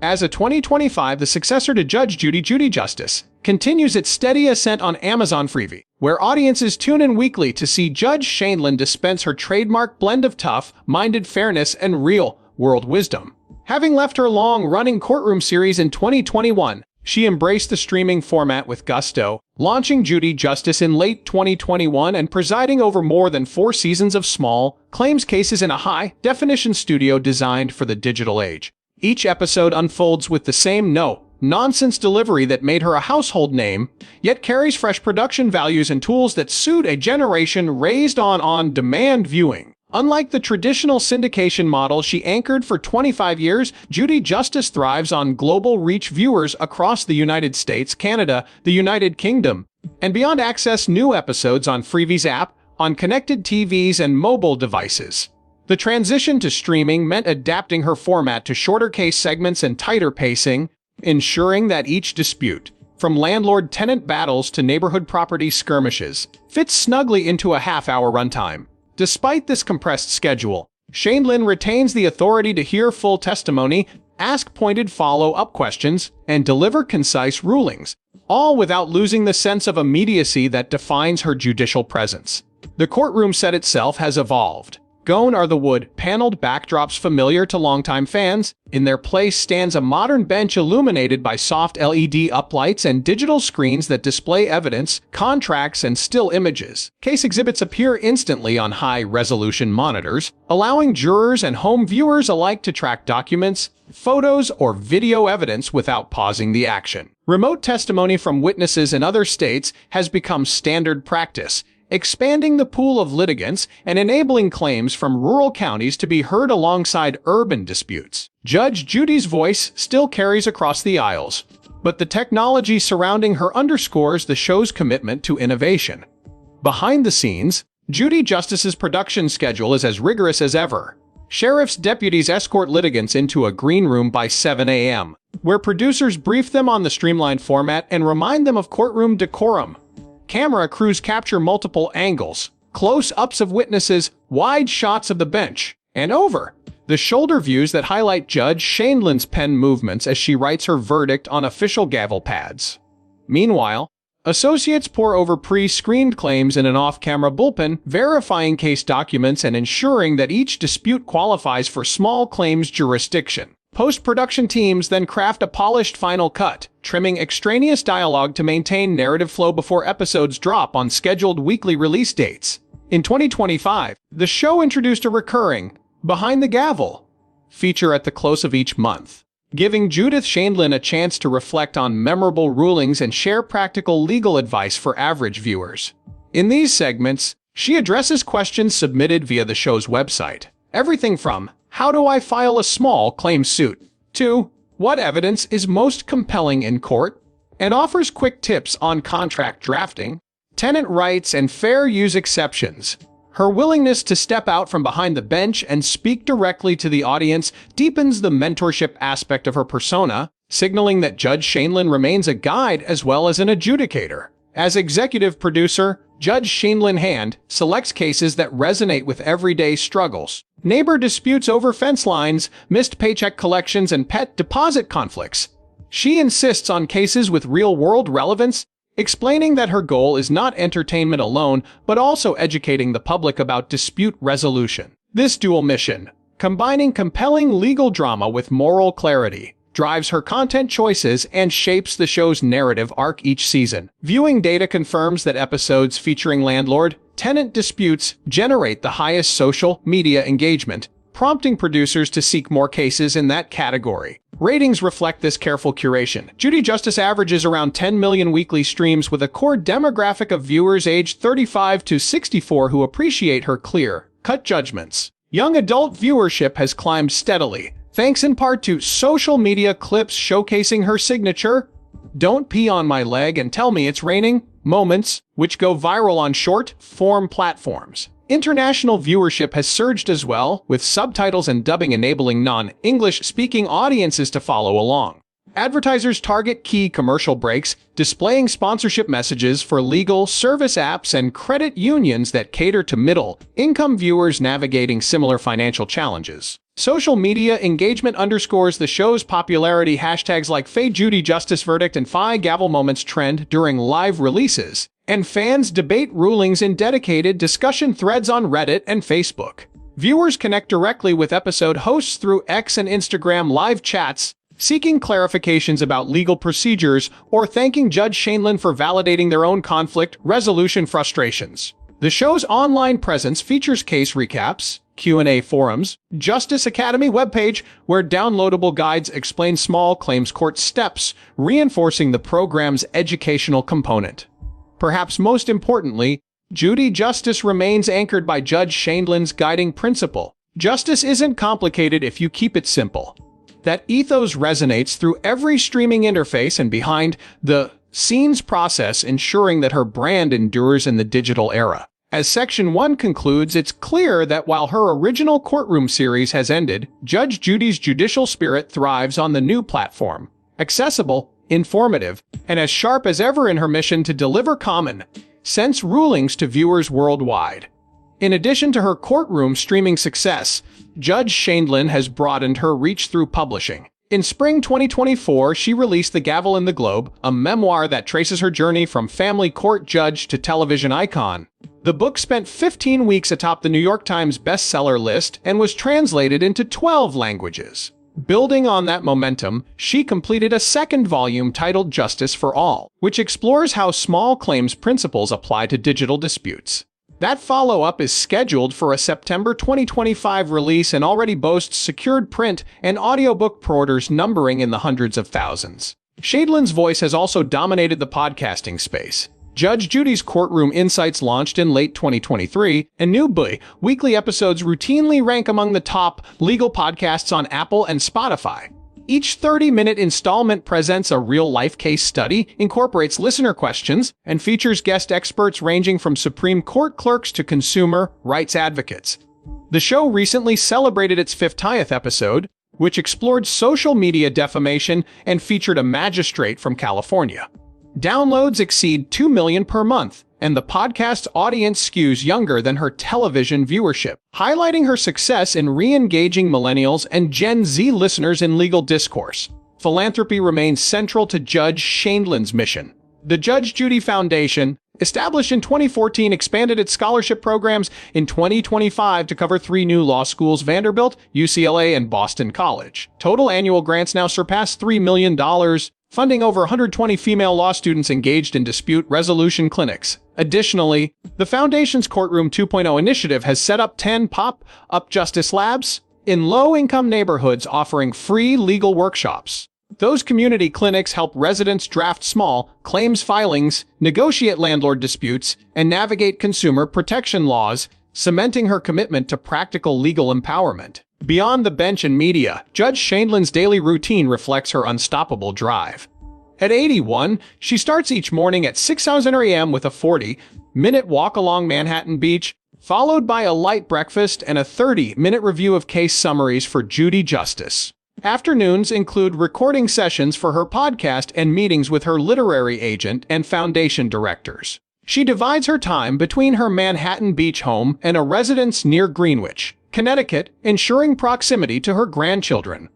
As of 2025, the successor to Judge Judy, Judy Justice, continues its steady ascent on Amazon Freevee, where audiences tune in weekly to see Judge Sheindlin dispense her trademark blend of tough-minded fairness and real-world wisdom. Having left her long-running courtroom series in 2021, she embraced the streaming format with gusto, launching Judy Justice in late 2021 and presiding over more than 4 seasons of small claims cases in a high-definition studio designed for the digital age. Each episode unfolds with the same no-nonsense delivery that made her a household name, yet carries fresh production values and tools that suit a generation raised on on-demand viewing. Unlike the traditional syndication model she anchored for 25 years, Judy Justice thrives on global reach viewers across the United States, Canada, the United Kingdom, and beyond. Access new episodes on Freevee's app, on connected TVs and mobile devices. The transition to streaming meant adapting her format to shorter case segments and tighter pacing, ensuring that each dispute, from landlord-tenant battles to neighborhood property skirmishes, fits snugly into a half-hour runtime. Despite this compressed schedule, Sheindlin retains the authority to hear full testimony, ask pointed follow-up questions, and deliver concise rulings, all without losing the sense of immediacy that defines her judicial presence. The courtroom set itself has evolved. Gone are the wood-paneled backdrops familiar to longtime fans. In their place stands a modern bench illuminated by soft LED uplights and digital screens that display evidence, contracts, and still images. Case exhibits appear instantly on high-resolution monitors, allowing jurors and home viewers alike to track documents, photos, or video evidence without pausing the action. Remote testimony from witnesses in other states has become standard practice, expanding the pool of litigants and enabling claims from rural counties to be heard alongside urban disputes. Judge Judy's voice still carries across the aisles, but the technology surrounding her underscores the show's commitment to innovation. Behind the scenes, Judy Justice's production schedule is as rigorous as ever. Sheriff's deputies escort litigants into a green room by 7 a.m., where producers brief them on the streamlined format and remind them of courtroom decorum. Camera crews capture multiple angles, close-ups of witnesses, wide shots of the bench, and over-the-shoulder views that highlight Judge Sheindlin's pen movements as she writes her verdict on official gavel pads. Meanwhile, associates pore over pre-screened claims in an off-camera bullpen, verifying case documents and ensuring that each dispute qualifies for small claims jurisdiction. Post-production teams then craft a polished final cut, trimming extraneous dialogue to maintain narrative flow before episodes drop on scheduled weekly release dates. In 2025, the show introduced a recurring Behind the Gavel feature at the close of each month, giving Judith Sheindlin a chance to reflect on memorable rulings and share practical legal advice for average viewers. In these segments, she addresses questions submitted via the show's website. Everything from "How do I file a small claim suit?" to "What evidence is most compelling in court?" and offers quick tips on contract drafting, tenant rights, and fair use exceptions. Her willingness to step out from behind the bench and speak directly to the audience deepens the mentorship aspect of her persona, signaling that Judge Sheindlin remains a guide as well as an adjudicator. As executive producer, Judge Sheindlin selects cases that resonate with everyday struggles. Neighbor disputes over fence lines, missed paycheck collections, and pet deposit conflicts. She insists on cases with real-world relevance, explaining that her goal is not entertainment alone, but also educating the public about dispute resolution. This dual mission, combining compelling legal drama with moral clarity, drives her content choices and shapes the show's narrative arc each season. Viewing data confirms that episodes featuring landlord-tenant disputes generate the highest social media engagement, prompting producers to seek more cases in that category. Ratings reflect this careful curation. Judy Justice averages around 10 million weekly streams with a core demographic of viewers aged 35 to 64 who appreciate her clear-cut judgments. Young adult viewership has climbed steadily, thanks in part to social media clips showcasing her signature "Don't pee on my leg and tell me it's raining" moments, which go viral on short-form platforms. International viewership has surged as well, with subtitles and dubbing enabling non-English-speaking audiences to follow along. Advertisers target key commercial breaks, displaying sponsorship messages for legal service apps and credit unions that cater to middle-income viewers navigating similar financial challenges. Social media engagement underscores the show's popularity. Hashtags like #Judy Justice Verdict and #Gavel Moments trend during live releases, and fans debate rulings in dedicated discussion threads on Reddit and Facebook. Viewers connect directly with episode hosts through X and Instagram live chats, seeking clarifications about legal procedures or thanking Judge Sheindlin for validating their own conflict resolution frustrations. The show's online presence features case recaps, Q&A forums, Justice Academy webpage, where downloadable guides explain small claims court steps, reinforcing the program's educational component. Perhaps most importantly, Judy Justice remains anchored by Judge Sheindlin's guiding principle. Justice isn't complicated if you keep it simple. That ethos resonates through every streaming interface and behind the scenes process, ensuring that her brand endures in the digital era. As Section 1 concludes, it's clear that while her original courtroom series has ended, Judge Judy's judicial spirit thrives on the new platform. Accessible, informative, and as sharp as ever in her mission to deliver common sense rulings to viewers worldwide. In addition to her courtroom streaming success, Judge Sheindlin has broadened her reach through publishing. In spring 2024, she released The Gavel in the Globe, a memoir that traces her journey from family court judge to television icon. The book spent 15 weeks atop the New York Times bestseller list and was translated into 12 languages. Building on that momentum, she completed a second volume titled Justice for All, which explores how small claims principles apply to digital disputes. That follow-up is scheduled for a September 2025 release and already boasts secured print and audiobook pre-orders numbering in the hundreds of thousands. Sheindlin's voice has also dominated the podcasting space. Judge Judy's Courtroom Insights launched in late 2023, and new weekly episodes routinely rank among the top legal podcasts on Apple and Spotify. Each 30-minute installment presents a real-life case study, incorporates listener questions, and features guest experts ranging from Supreme Court clerks to consumer rights advocates. The show recently celebrated its 50th episode, which explored social media defamation and featured a magistrate from California. Downloads exceed 2 million per month, and the podcast's audience skews younger than her television viewership, highlighting her success in re-engaging millennials and Gen Z listeners in legal discourse. Philanthropy remains central to Judge Sheindlin's mission. The Judge Judy Foundation, established in 2014, expanded its scholarship programs in 2025 to cover 3 new law schools: Vanderbilt, UCLA, and Boston College. Total annual grants now surpass $3 million, funding over 120 female law students engaged in dispute resolution clinics. Additionally, the Foundation's Courtroom 2.0 initiative has set up 10 pop-up justice labs in low-income neighborhoods offering free legal workshops. Those community clinics help residents draft small claims filings, negotiate landlord disputes, and navigate consumer protection laws, cementing her commitment to practical legal empowerment. Beyond the bench and media, Judge Sheindlin's daily routine reflects her unstoppable drive. At 81, she starts each morning at 6:00 a.m. with a 40-minute walk along Manhattan Beach, followed by a light breakfast and a 30-minute review of case summaries for Judy Justice. Afternoons include recording sessions for her podcast and meetings with her literary agent and foundation directors. She divides her time between her Manhattan Beach home and a residence near Greenwich, Connecticut, ensuring proximity to her grandchildren.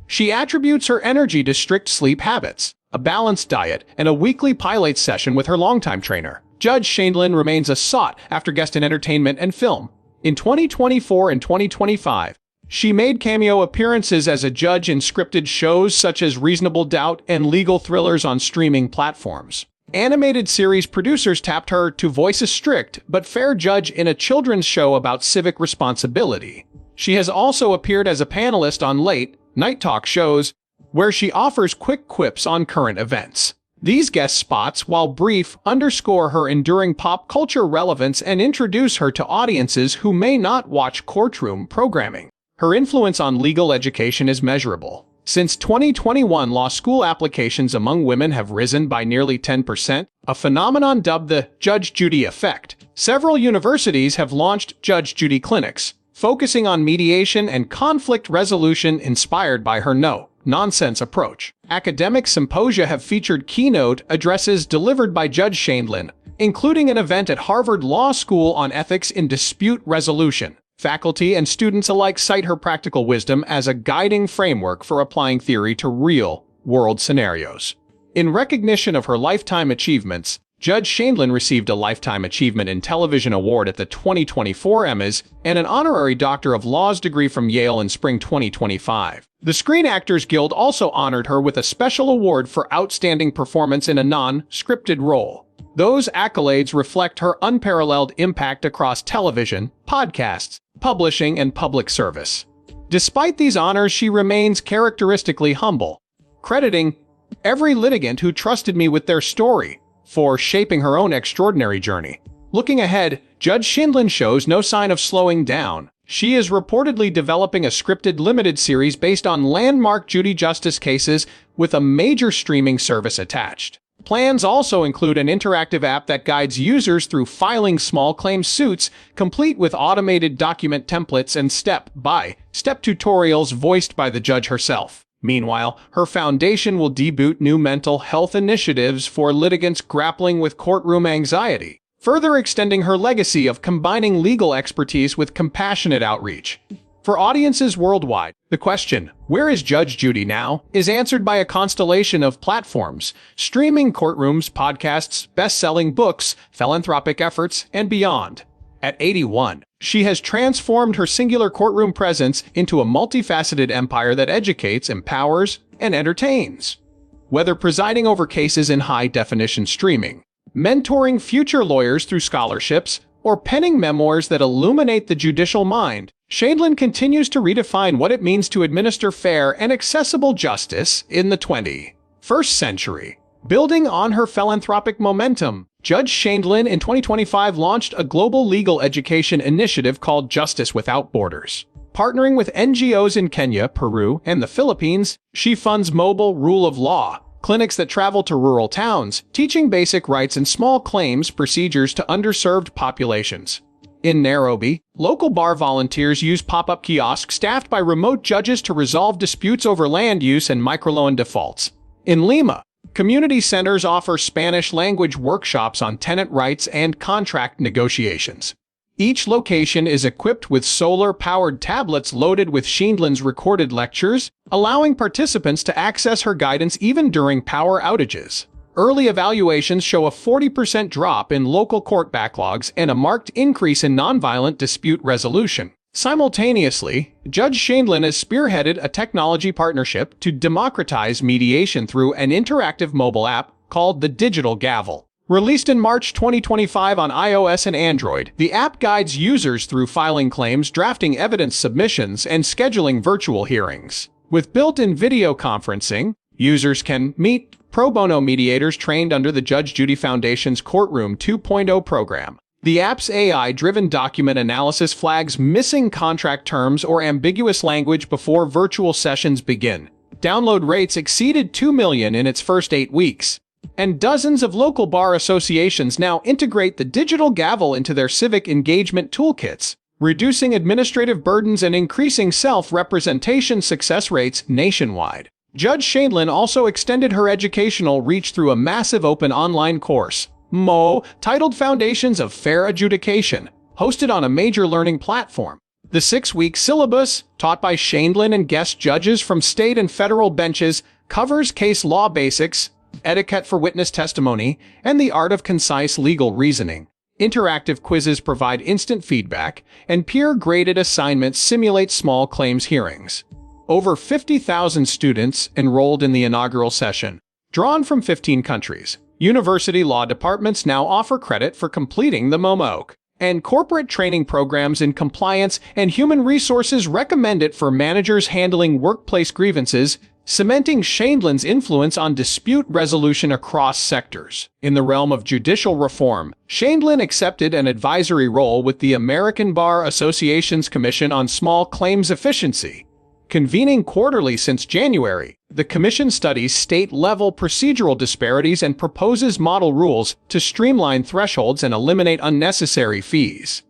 She attributes her energy to strict sleep habits, a balanced diet, and a weekly Pilates session with her longtime trainer. Judge Sheindlin remains a sought-after guest in entertainment and film. In 2024 and 2025, she made cameo appearances as a judge in scripted shows such as Reasonable Doubt and legal thrillers on streaming platforms. Animated series producers tapped her to voice a strict but fair judge in a children's show about civic responsibility. She has also appeared as a panelist on late-night talk shows, where she offers quick quips on current events. These guest spots, while brief, underscore her enduring pop culture relevance and introduce her to audiences who may not watch courtroom programming. Her influence on legal education is measurable. Since 2021, law school applications among women have risen by nearly 10%, a phenomenon dubbed the Judge Judy effect. Several universities have launched Judge Judy clinics, focusing on mediation and conflict resolution inspired by her no-nonsense approach. Academic symposia have featured keynote addresses delivered by Judge Sheindlin, including an event at Harvard Law School on ethics in dispute resolution, Faculty and students alike cite her practical wisdom as a guiding framework for applying theory to real-world scenarios. In recognition of her lifetime achievements, Judge Sheindlin received a Lifetime Achievement in Television Award at the 2024 Emmys and an honorary Doctor of Laws degree from Yale in spring 2025. The Screen Actors Guild also honored her with a special award for outstanding performance in a non-scripted role. Those accolades reflect her unparalleled impact across television, podcasts, publishing, and public service. Despite these honors, she remains characteristically humble, crediting every litigant who trusted me with their story for shaping her own extraordinary journey. Looking ahead, Judge Sheindlin shows no sign of slowing down. She is reportedly developing a scripted limited series based on landmark Judy Justice cases with a major streaming service attached. Plans also include an interactive app that guides users through filing small claims suits, complete with automated document templates and step-by-step tutorials voiced by the judge herself. Meanwhile, her foundation will debut new mental health initiatives for litigants grappling with courtroom anxiety, further extending her legacy of combining legal expertise with compassionate outreach. For audiences worldwide, the question, "Where is Judge Judy now?" is answered by a constellation of platforms: streaming courtrooms, podcasts, best-selling books, philanthropic efforts, and beyond. At 81, she has transformed her singular courtroom presence into a multifaceted empire that educates, empowers, and entertains. Whether presiding over cases in high-definition streaming, mentoring future lawyers through scholarships, or penning memoirs that illuminate the judicial mind, Sheindlin continues to redefine what it means to administer fair and accessible justice in the 21st century. Building on her philanthropic momentum, Judge Sheindlin in 2025 launched a global legal education initiative called Justice Without Borders. Partnering with NGOs in Kenya, Peru, and the Philippines, she funds mobile rule of law clinics that travel to rural towns, teaching basic rights and small claims procedures to underserved populations. In Nairobi, local bar volunteers use pop-up kiosks staffed by remote judges to resolve disputes over land use and microloan defaults. In Lima, community centers offer Spanish-language workshops on tenant rights and contract negotiations. Each location is equipped with solar-powered tablets loaded with Sheindlin's recorded lectures, allowing participants to access her guidance even during power outages. Early evaluations show a 40% drop in local court backlogs and a marked increase in nonviolent dispute resolution. Simultaneously, Judge Sheindlin has spearheaded a technology partnership to democratize mediation through an interactive mobile app called the Digital Gavel. Released in March 2025 on iOS and Android, the app guides users through filing claims, drafting evidence submissions, and scheduling virtual hearings. With built-in video conferencing, users can meet pro bono mediators trained under the Judge Judy Foundation's Courtroom 2.0 program. The app's AI-driven document analysis flags missing contract terms or ambiguous language before virtual sessions begin. Download rates exceeded 2 million in its first 8 weeks. And dozens of local bar associations now integrate the Digital Gavel into their civic engagement toolkits, reducing administrative burdens and increasing self-representation success rates nationwide. Judge Sheindlin also extended her educational reach through a massive open online course, titled Foundations of Fair Adjudication, hosted on a major learning platform. The 6-week syllabus, taught by Sheindlin and guest judges from state and federal benches, covers case law basics, etiquette for witness testimony, and the art of concise legal reasoning. Interactive quizzes provide instant feedback, and peer-graded assignments simulate small claims hearings. Over 50,000 students enrolled in the inaugural session, drawn from 15 countries. University law departments now offer credit for completing the MOOC, and corporate training programs in compliance and human resources recommend it for managers handling workplace grievances, cementing Sheindlin's influence on dispute resolution across sectors. In the realm of judicial reform, Sheindlin accepted an advisory role with the American Bar Association's Commission on Small Claims Efficiency. Convening quarterly since January, the commission studies state-level procedural disparities and proposes model rules to streamline thresholds and eliminate unnecessary fees.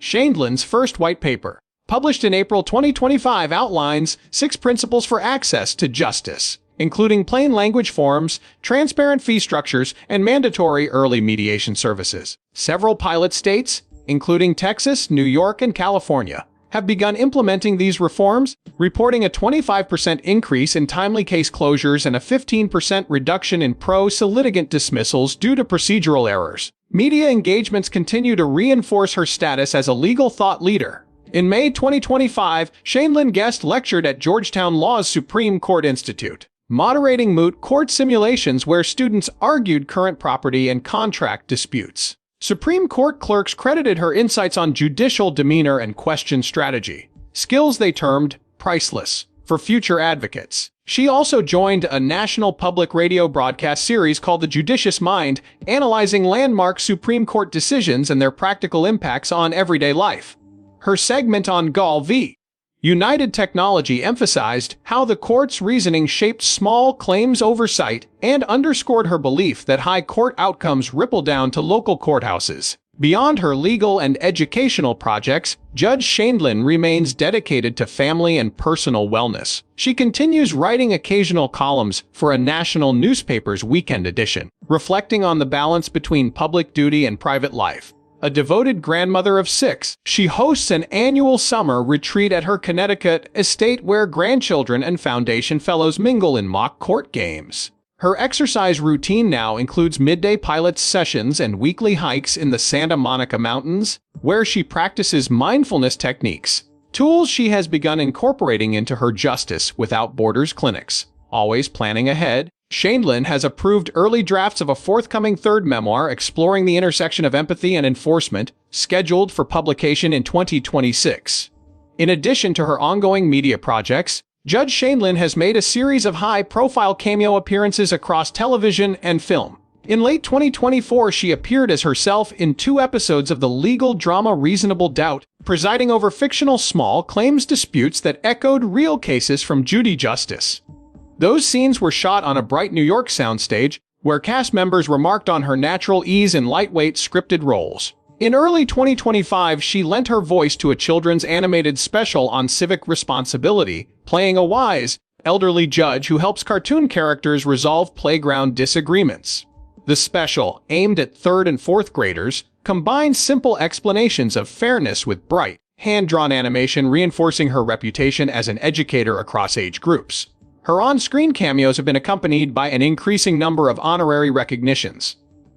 Sheindlin's first white paper, published in April 2025, outlines 6 principles for access to justice, including plain language forms, transparent fee structures, and mandatory early mediation services. Several pilot states, including Texas, New York, and California, have begun implementing these reforms, reporting a 25% increase in timely case closures and a 15% reduction in pro-litigant dismissals due to procedural errors. Media engagements continue to reinforce her status as a legal thought leader. In May 2025, Sheindlin guest lectured at Georgetown Law's Supreme Court Institute, moderating moot court simulations where students argued current property and contract disputes. Supreme Court clerks credited her insights on judicial demeanor and question strategy, skills they termed priceless for future advocates. She also joined a national public radio broadcast series called The Judicious Mind, analyzing landmark Supreme Court decisions and their practical impacts on everyday life. Her segment on Gall v. United Technology emphasized how the court's reasoning shaped small claims oversight and underscored her belief that high court outcomes ripple down to local courthouses. Beyond her legal and educational projects, Judge Sheindlin remains dedicated to family and personal wellness. She continues writing occasional columns for a national newspaper's weekend edition, reflecting on the balance between public duty and private life. A devoted grandmother of 6, she hosts an annual summer retreat at her Connecticut estate where grandchildren and Foundation Fellows mingle in mock court games. Her exercise routine now includes midday pilates sessions and weekly hikes in the Santa Monica Mountains, where she practices mindfulness techniques, tools she has begun incorporating into her Justice Without Borders clinics. Always planning ahead, Sheindlin has approved early drafts of a forthcoming third memoir exploring the intersection of empathy and enforcement, scheduled for publication in 2026. In addition to her ongoing media projects, Judge Sheindlin has made a series of high-profile cameo appearances across television and film. In late 2024, she appeared as herself in 2 episodes of the legal drama Reasonable Doubt, presiding over fictional small claims disputes that echoed real cases from Judy Justice. Those scenes were shot on a bright New York soundstage, where cast members remarked on her natural ease and lightweight scripted roles. In early 2025, she lent her voice to a children's animated special on civic responsibility, playing a wise, elderly judge who helps cartoon characters resolve playground disagreements. The special, aimed at 3rd and 4th graders, combines simple explanations of fairness with bright, hand-drawn animation, reinforcing her reputation as an educator across age groups. Her on-screen cameos have been accompanied by an increasing number of honorary recognitions.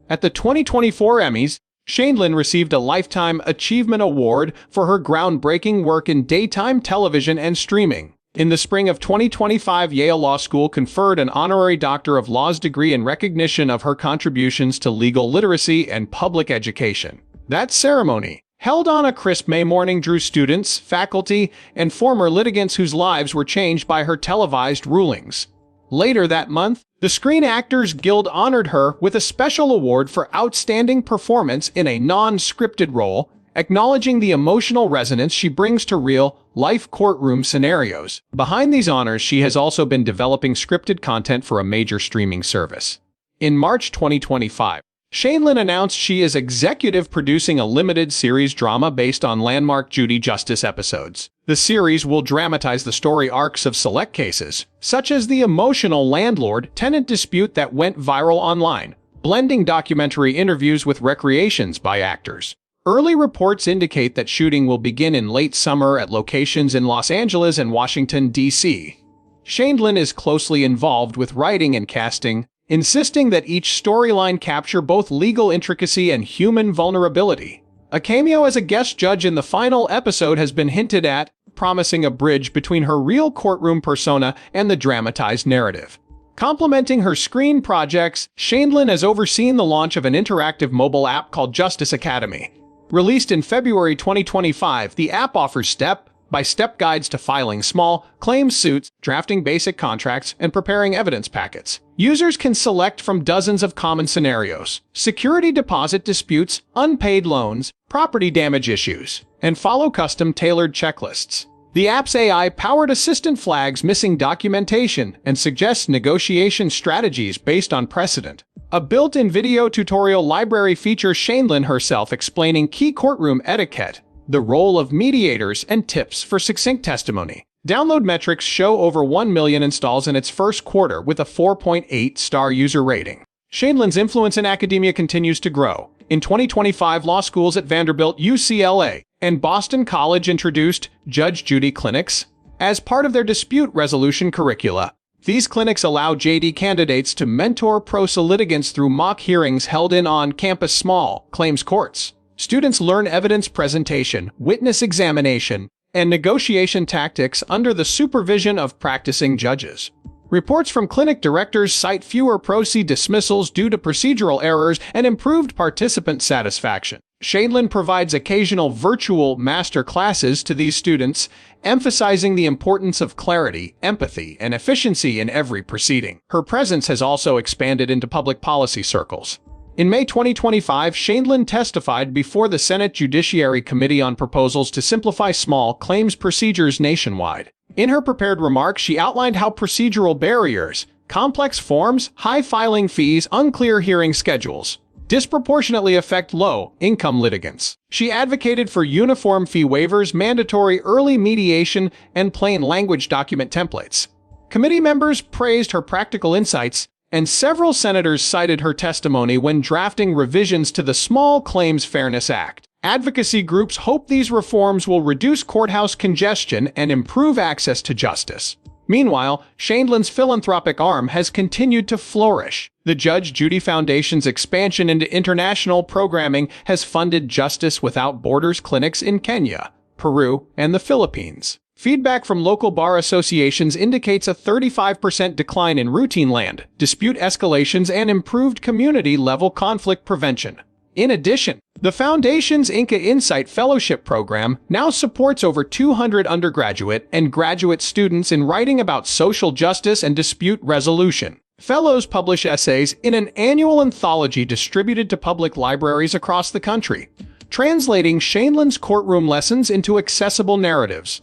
At the 2024 Emmys, Sheindlin received a Lifetime Achievement Award for her groundbreaking work in daytime television and streaming. In the spring of 2025, Yale Law School conferred an honorary Doctor of Laws degree in recognition of her contributions to legal literacy and public education. That ceremony, held on a crisp May morning, drew students, faculty, and former litigants whose lives were changed by her televised rulings. Later that month, the Screen Actors Guild honored her with a special award for outstanding performance in a non-scripted role, acknowledging the emotional resonance she brings to real-life courtroom scenarios. Behind these honors, she has also been developing scripted content for a major streaming service. In March 2025, Sheindlin announced she is executive producing a limited series drama based on landmark Judy Justice episodes. The series will dramatize the story arcs of select cases, such as the emotional landlord-tenant dispute that went viral online, blending documentary interviews with recreations by actors. Early reports indicate that shooting will begin in late summer at locations in Los Angeles and Washington, D.C. Sheindlin is closely involved with writing and casting, insisting that each storyline capture both legal intricacy and human vulnerability. A cameo as a guest judge in the final episode has been hinted at, promising a bridge between her real courtroom persona and the dramatized narrative. Complementing her screen projects, Sheindlin has overseen the launch of an interactive mobile app called Justice Academy. Released in February 2025, the app offers step-by-step guides to filing small claims suits, drafting basic contracts, and preparing evidence packets. Users can select from dozens of common scenarios: security deposit disputes, unpaid loans, property damage issues, and follow custom-tailored checklists. The app's AI-powered assistant flags missing documentation and suggests negotiation strategies based on precedent. A built-in video tutorial library features Sheindlin herself explaining key courtroom etiquette, the role of mediators, and tips for succinct testimony. Download metrics show over 1 million installs in its first quarter with a 4.8-star user rating. Sheindlin's influence in academia continues to grow. In 2025, law schools at Vanderbilt, UCLA, and Boston College introduced Judge Judy clinics as part of their dispute resolution curricula. These clinics allow JD candidates to mentor pro se litigants through mock hearings held in on-campus small claims courts. Students learn evidence presentation, witness examination, and negotiation tactics under the supervision of practicing judges. Reports from clinic directors cite fewer pro se dismissals due to procedural errors and improved participant satisfaction. Sheindlin provides occasional virtual master classes to these students, emphasizing the importance of clarity, empathy, and efficiency in every proceeding. Her presence has also expanded into public policy circles. In May 2025, Sheindlin testified before the Senate Judiciary Committee on proposals to simplify small claims procedures nationwide. In her prepared remarks, she outlined how procedural barriers, complex forms, high filing fees, unclear hearing schedules, disproportionately affect low-income litigants. She advocated for uniform fee waivers, mandatory early mediation, and plain language document templates. Committee members praised her practical insights, and several senators cited her testimony when drafting revisions to the Small Claims Fairness Act. Advocacy groups hope these reforms will reduce courthouse congestion and improve access to justice. Meanwhile, Sheindlin's philanthropic arm has continued to flourish. The Judge Judy Foundation's expansion into international programming has funded Justice Without Borders clinics in Kenya, Peru, and the Philippines. Feedback from local bar associations indicates a 35% decline in routine land dispute escalations and improved community-level conflict prevention. In addition, the Foundation's Inca Insight Fellowship Program now supports over 200 undergraduate and graduate students in writing about social justice and dispute resolution. Fellows publish essays in an annual anthology distributed to public libraries across the country, translating Sheindlin's courtroom lessons into accessible narratives.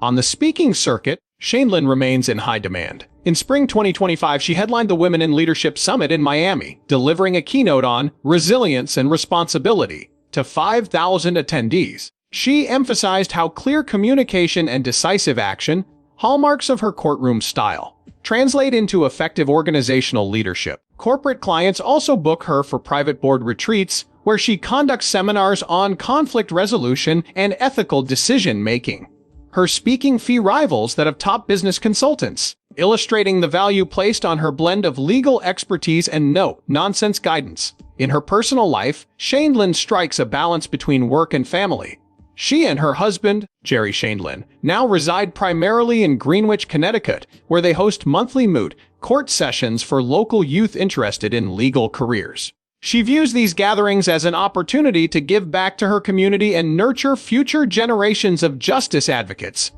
On the speaking circuit, Sheindlin remains in high demand. In spring 2025, she headlined the Women in Leadership Summit in Miami, delivering a keynote on resilience and responsibility to 5,000 attendees. She emphasized how clear communication and decisive action, hallmarks of her courtroom style, translate into effective organizational leadership. Corporate clients also book her for private board retreats, where she conducts seminars on conflict resolution and ethical decision-making. Her speaking fee rivals that of top business consultants, illustrating the value placed on her blend of legal expertise and no-nonsense guidance. In her personal life, Sheindlin strikes a balance between work and family. She and her husband, Jerry Sheindlin, now reside primarily in Greenwich, Connecticut, where they host monthly moot court sessions for local youth interested in legal careers. She views these gatherings as an opportunity to give back to her community and nurture future generations of justice advocates.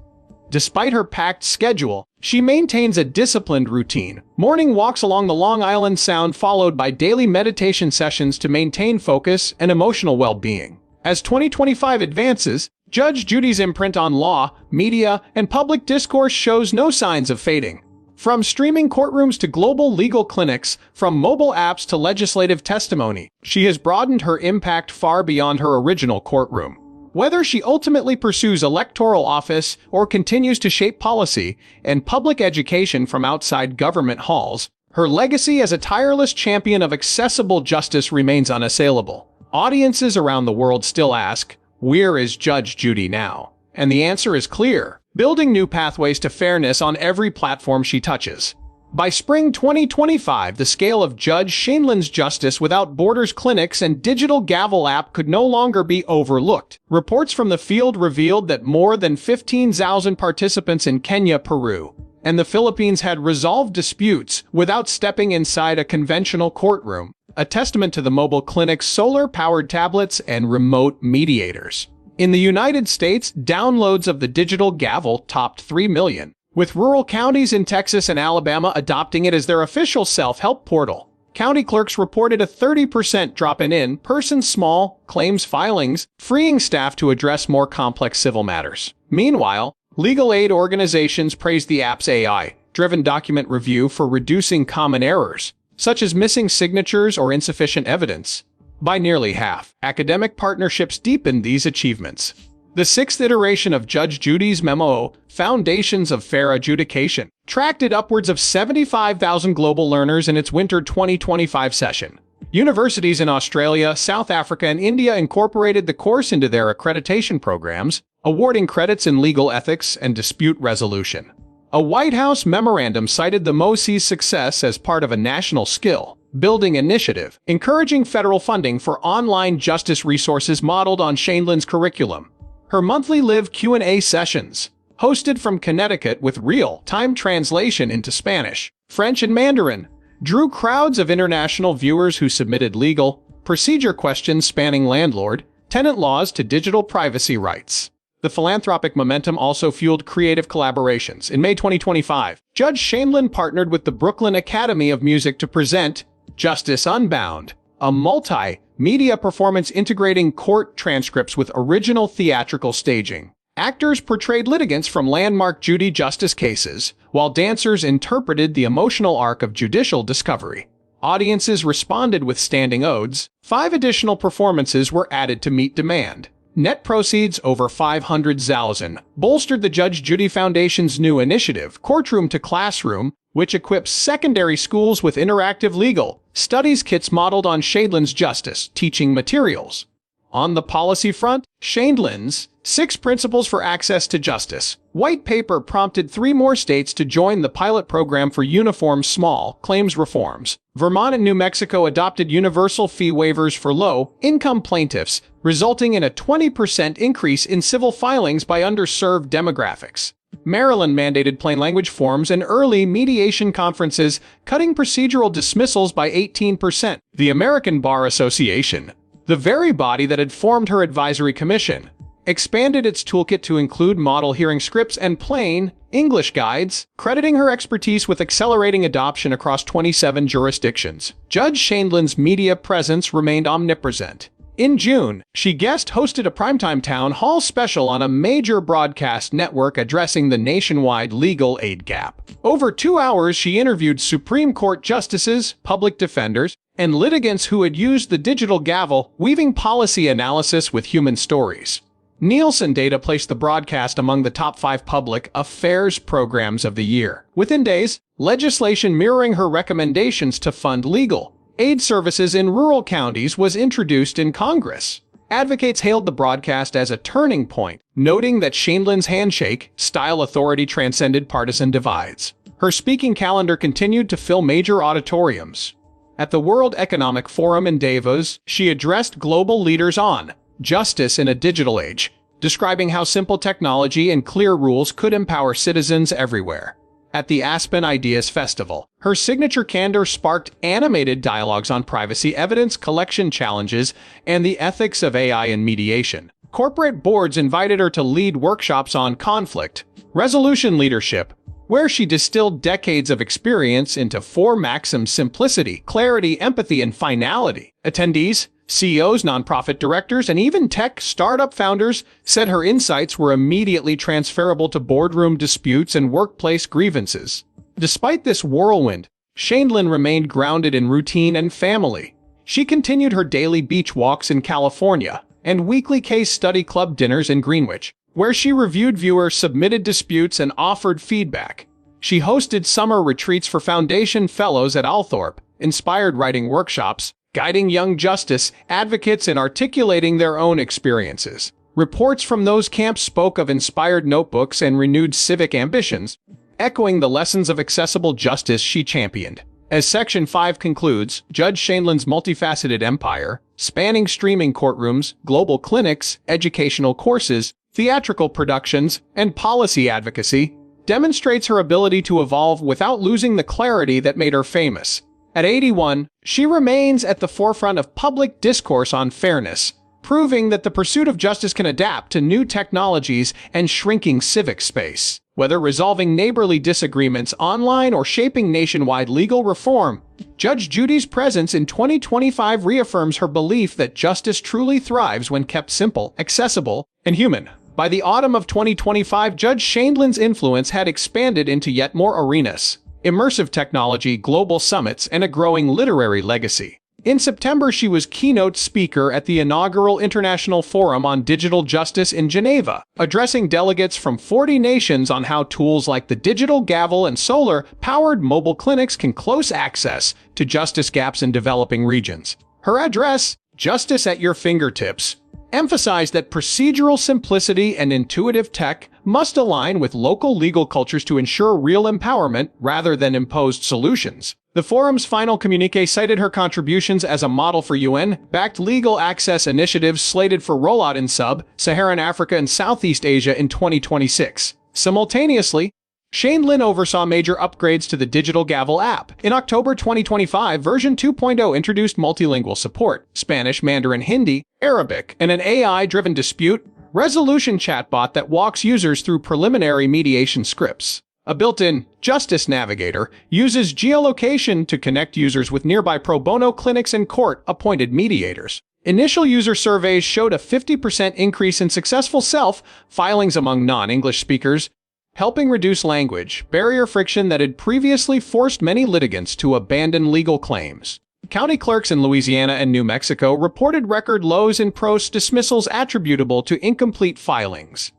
Despite her packed schedule, she maintains a disciplined routine. Morning walks along the Long Island Sound followed by daily meditation sessions to maintain focus and emotional well-being. As 2025 advances, Judge Judy's imprint on law, media, and public discourse shows no signs of fading. From streaming courtrooms to global legal clinics, from mobile apps to legislative testimony, she has broadened her impact far beyond her original courtroom. Whether she ultimately pursues electoral office or continues to shape policy and public education from outside government halls, her legacy as a tireless champion of accessible justice remains unassailable. Audiences around the world still ask, where is Judge Judy now? And the answer is clear. Building new pathways to fairness on every platform she touches. By spring 2025, the scale of Judge Sheindlin's Justice Without Borders clinics and digital gavel app could no longer be overlooked. Reports from the field revealed that more than 15,000 participants in Kenya, Peru, and the Philippines had resolved disputes without stepping inside a conventional courtroom, a testament to the mobile clinic's solar-powered tablets and remote mediators. In the United States, downloads of the digital gavel topped 3 million, with rural counties in Texas and Alabama adopting it as their official self-help portal. County clerks reported a 30% drop in in-person small claims filings, freeing staff to address more complex civil matters. Meanwhile, legal aid organizations praised the app's AI-driven document review for reducing common errors, such as missing signatures or insufficient evidence, by nearly half. Academic partnerships deepened these achievements. The sixth iteration of Judge Judy's memo, Foundations of Fair Adjudication, attracted upwards of 75,000 global learners in its winter 2025 session. Universities in Australia, South Africa, and India incorporated the course into their accreditation programs, awarding credits in legal ethics and dispute resolution. A White House memorandum cited the MOSI's success as part of a national skill-building initiative, encouraging federal funding for online justice resources modeled on Sheindlin's curriculum. Her monthly live Q&A sessions, hosted from Connecticut with real-time translation into Spanish, French, and Mandarin, drew crowds of international viewers who submitted legal, procedure questions spanning landlord-tenant laws to digital privacy rights. The philanthropic momentum also fueled creative collaborations. In May 2025, Judge Sheindlin partnered with the Brooklyn Academy of Music to present Justice Unbound, a multi-media performance integrating court transcripts with original theatrical staging. Actors portrayed litigants from landmark Judy justice cases, while dancers interpreted the emotional arc of judicial discovery. Audiences responded with standing odes. 5 additional performances were added to meet demand. Net proceeds over $500,000 bolstered the Judge Judy Foundation's new initiative, Courtroom to Classroom, which equips secondary schools with interactive legal studies kits modeled on Sheindlin's justice teaching materials. On the policy front, Sheindlin's 6 Principles for Access to Justice white paper prompted 3 more states to join the pilot program for uniform small claims reforms. Vermont and New Mexico adopted universal fee waivers for low-income plaintiffs, resulting in a 20% increase in civil filings by underserved demographics. Maryland mandated plain language forms and early mediation conferences, cutting procedural dismissals by 18%. The American Bar Association, the very body that had formed her advisory commission, expanded its toolkit to include model hearing scripts and plain English guides, crediting her expertise with accelerating adoption across 27 jurisdictions. Judge Sheindlin's media presence remained omnipresent. In June, she guest-hosted a primetime town hall special on a major broadcast network addressing the nationwide legal aid gap. Over 2 hours, she interviewed Supreme Court justices, public defenders, and litigants who had used the digital gavel, weaving policy analysis with human stories. Nielsen data placed the broadcast among the top 5 public affairs programs of the year. Within days, legislation mirroring her recommendations to fund legal aid services in rural counties was introduced in Congress. Advocates hailed the broadcast as a turning point, noting that Sheindlin's handshake-style authority transcended partisan divides. Her speaking calendar continued to fill major auditoriums. At the World Economic Forum in Davos, she addressed global leaders on justice in a digital age, describing how simple technology and clear rules could empower citizens everywhere. At the Aspen Ideas Festival, her signature candor sparked animated dialogues on privacy, evidence collection challenges, and the ethics of AI in mediation. Corporate boards invited her to lead workshops on conflict resolution leadership, where she distilled decades of experience into 4 maxims: simplicity, clarity, empathy, and finality. Attendees, CEOs, nonprofit directors, and even tech startup founders said her insights were immediately transferable to boardroom disputes and workplace grievances. Despite this whirlwind, Sheindlin remained grounded in routine and family. She continued her daily beach walks in California and weekly case study club dinners in Greenwich, where she reviewed viewer-submitted disputes and offered feedback. She hosted summer retreats for Foundation Fellows at Althorpe, inspired writing workshops, guiding young justice advocates in articulating their own experiences. Reports from those camps spoke of inspired notebooks and renewed civic ambitions, echoing the lessons of accessible justice she championed. As Section 5 concludes, Judge Sheindlin's multifaceted empire, spanning streaming courtrooms, global clinics, educational courses, theatrical productions, and policy advocacy, demonstrates her ability to evolve without losing the clarity that made her famous. At 81, she remains at the forefront of public discourse on fairness, proving that the pursuit of justice can adapt to new technologies and shrinking civic space. Whether resolving neighborly disagreements online or shaping nationwide legal reform, Judge Judy's presence in 2025 reaffirms her belief that justice truly thrives when kept simple, accessible, and human. By the autumn of 2025, Judge Sheindlin's influence had expanded into yet more arenas: immersive technology, global summits, and a growing literary legacy. In September, she was keynote speaker at the inaugural International Forum on Digital Justice in Geneva, addressing delegates from 40 nations on how tools like the digital gavel and solar-powered mobile clinics can close access to justice gaps in developing regions. Her address, Justice at Your Fingertips, emphasized that procedural simplicity and intuitive tech must align with local legal cultures to ensure real empowerment rather than imposed solutions. The forum's final communiqué cited her contributions as a model for UN-backed legal access initiatives slated for rollout in sub-Saharan Africa and Southeast Asia in 2026. Simultaneously, Sheindlin oversaw major upgrades to the Digital Gavel app. In October 2025, version 2.0 introduced multilingual support, Spanish, Mandarin, Hindi, Arabic, and an AI-driven dispute resolution chatbot that walks users through preliminary mediation scripts. A built-in Justice Navigator uses geolocation to connect users with nearby pro bono clinics and court-appointed mediators. Initial user surveys showed a 50% increase in successful self-filings among non-English speakers, helping reduce language barrier friction that had previously forced many litigants to abandon legal claims. County clerks in Louisiana and New Mexico reported record lows in pros dismissals attributable to incomplete filings.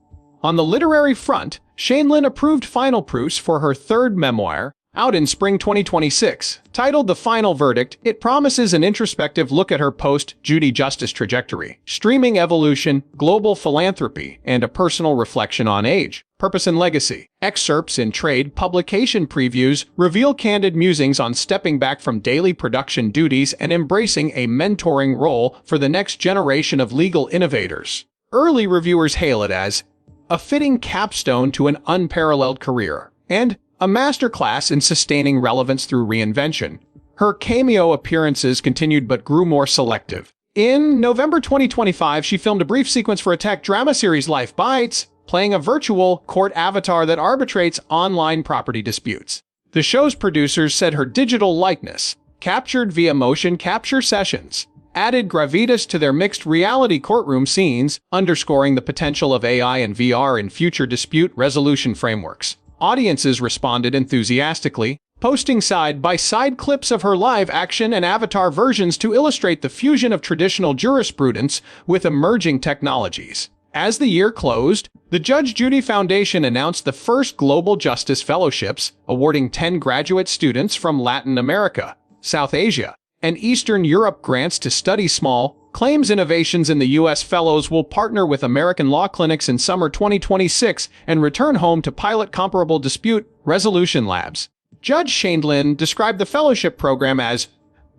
On the literary front, Sheindlin approved final proofs for her third memoir, out in spring 2026. Titled The Final Verdict, it promises an introspective look at her post-Judy justice trajectory, streaming evolution, global philanthropy, and a personal reflection on age, purpose, and legacy. Excerpts in trade publication previews reveal candid musings on stepping back from daily production duties and embracing a mentoring role for the next generation of legal innovators. Early reviewers hail it as a fitting capstone to an unparalleled career, and a masterclass in sustaining relevance through reinvention. Her cameo appearances continued but grew more selective. In November 2025, she filmed a brief sequence for a tech drama series Life Bites, playing a virtual court avatar that arbitrates online property disputes. The show's producers said her digital likeness, captured via motion capture sessions, added gravitas to their mixed reality courtroom scenes, underscoring the potential of AI and VR in future dispute resolution frameworks. Audiences responded enthusiastically, posting side-by-side clips of her live-action and avatar versions to illustrate the fusion of traditional jurisprudence with emerging technologies. As the year closed, the Judge Judy Foundation announced the first Global Justice Fellowships, awarding 10 graduate students from Latin America, South Asia, and Eastern Europe grants to study small claims innovations in the U.S. Fellows will partner with American law clinics in summer 2026 and return home to pilot comparable dispute resolution labs. Judge Sheindlin described the fellowship program as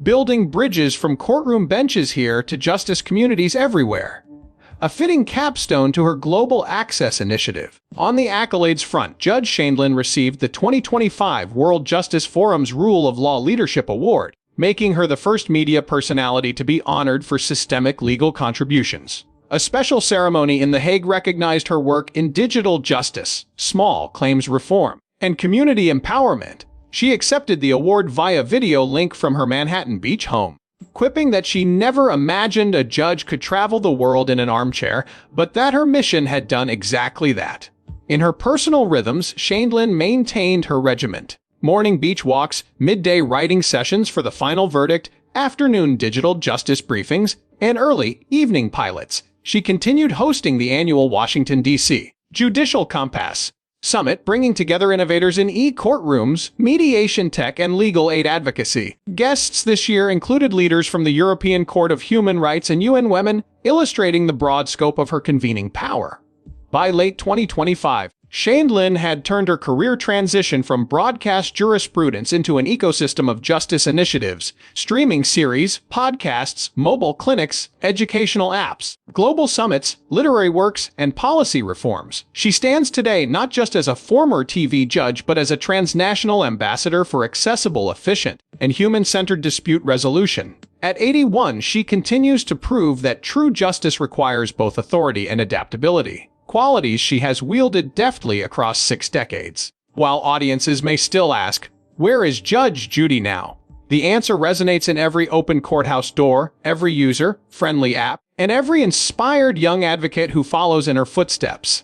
building bridges from courtroom benches here to justice communities everywhere, a fitting capstone to her global access initiative. On the accolades front, Judge Sheindlin received the 2025 World Justice Forum's Rule of Law Leadership Award, making her the first media personality to be honored for systemic legal contributions. A special ceremony in The Hague recognized her work in digital justice, small claims reform, and community empowerment. She accepted the award via video link from her Manhattan Beach home, quipping that she never imagined a judge could travel the world in an armchair, but that her mission had done exactly that. In her personal rhythms, Sheindlin maintained her regiment. Morning beach walks, midday writing sessions for the final verdict, afternoon digital justice briefings, and early evening pilots. She continued hosting the annual Washington, D.C. Judicial Compass Summit, bringing together innovators in e-courtrooms, mediation tech, and legal aid advocacy. Guests this year included leaders from the European Court of Human Rights and UN Women, illustrating the broad scope of her convening power. By late 2025, Sheindlin had turned her career transition from broadcast jurisprudence into an ecosystem of justice initiatives, streaming series, podcasts, mobile clinics, educational apps, global summits, literary works, and policy reforms. She stands today not just as a former TV judge but as a transnational ambassador for accessible, efficient, and human-centered dispute resolution. At 81, she continues to prove that true justice requires both authority and adaptability, qualities she has wielded deftly across 6 decades. While audiences may still ask, "Where is Judge Judy now?" the answer resonates in every open courthouse door, every user-friendly app, and every inspired young advocate who follows in her footsteps.